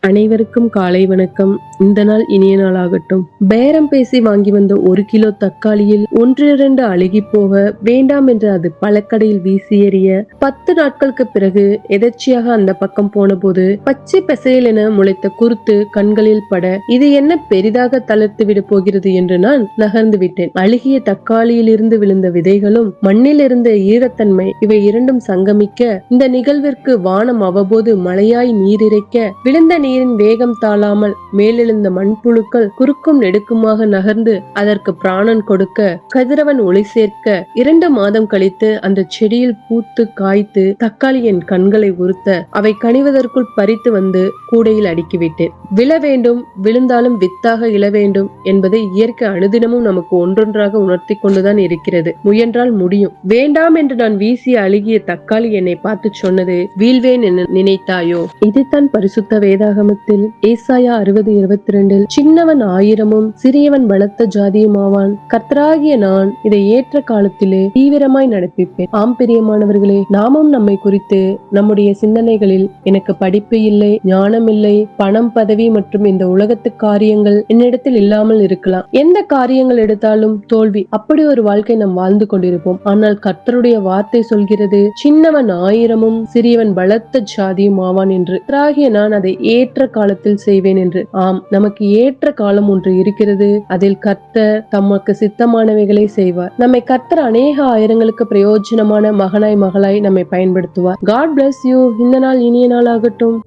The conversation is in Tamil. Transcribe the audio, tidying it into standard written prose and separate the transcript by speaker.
Speaker 1: அனைவருக்கும் காலை வணக்கம். இந்த நாள் இனிய நாளாகட்டும். பேரம் பேசி வாங்கி வந்த 1 கிலோ தக்காளியில் 1, 2 அழுகி போக வேண்டாம் என்று அது பழக்கடையில் வீசி எறிய 10 நாட்களுக்கு பிறகு எதர்ச்சியாக அந்த பக்கம் போன போது பச்சை பசையல் என முளைத்த குருத்து கண்களில் பட இது என்ன பெரிதாக தளர்த்து விட போகிறது என்று நான் நகர்ந்து விட்டேன். அழுகிய தக்காளியில் இருந்து விழுந்த விதைகளும் மண்ணில் இருந்த ஈரத்தன்மை இவை இரண்டும் சங்கமிக்க இந்த நிகழ்விற்கு வானம் அவ்வப்போது மழையாய் நீரிறைக்க விழுந்த நீரின் வேகம் தாழாமல் மேலெழுந்த மண்புழுக்கள் குறுக்கும் நெடுக்குமாக நகர்ந்து அதற்கு பிராணன் கொடுக்க கதிரவன் ஒளி சேர்க்க 2 மாதம் கழித்து அந்த செடியில் பூத்து காய்த்து தக்காளி என் கண்களை உறுத்த அவை கனிவதற்குள் பறித்து வந்து கூடையில் அடுக்கிவிட்டேன். விழ வேண்டும், விழுந்தாலும் வித்தாக இழ வேண்டும் என்பதை இயற்கை அனுதினமும் நமக்கு ஒன்றொன்றாக உணர்த்தி கொண்டுதான் இருக்கிறது. முயன்றால் முடியும். வேண்டாம் என்று நான் வீசிய அழுகிய தக்காளி என்னை பார்த்து சொன்னது, வீழ்வேன் என நினைத்தாயோ? இதைத்தான் பரிசுத்த வேதாகமத்தில் ஏசாயா 60:22 சின்னவன் 1000 சிறியவன் பலத்த ஜாதியும் ஆவான், கர்த்தராகிய நான் இதை ஏற்ற காலத்திலே தீவிரமாய் நடப்பிப்பேன். ஆம் பிரியமானவர்களே, நாமும் நம்மை குறித்து நம்முடைய சிந்தனைகளில் எனக்கு படிப்பு இல்லை, ஞானம் இல்லை, பணம், பதவி மற்றும் இந்த உலகத்து காரியங்கள் என்னிடத்தில் இல்லாமல் இருக்கலாம். எந்த காரியங்கள் எடுத்தாலும் தோல்வி, அப்படி ஒரு வாழ்க்கை நாம் வாழ்ந்து கொண்டிருப்போம். ஆனால் கர்த்தருடைய வார்த்தை சொல்கிறது, சின்னவன் 1000 சிறியவன் பலத்த ஜாதியும் ஆவான் என்று. கர்த்தராகிய நான் அதை ஏற்ற காலத்தில் செய்வேன் என்று. ஆம், நமக்கு ஏற்ற காலம் ஒன்று இருக்கிறது. அதில் கர்த்தர் தமக்கு சித்தமானவைகளை செய்வார். நம்மை கர்த்தர் அநேக ஆயிரங்களுக்கு பிரயோஜனமான மகனாய் மகளாய் நம்மை பயன்படுத்துவார். God bless you. இந்த நாள் இனிய நாள் ஆகட்டும்.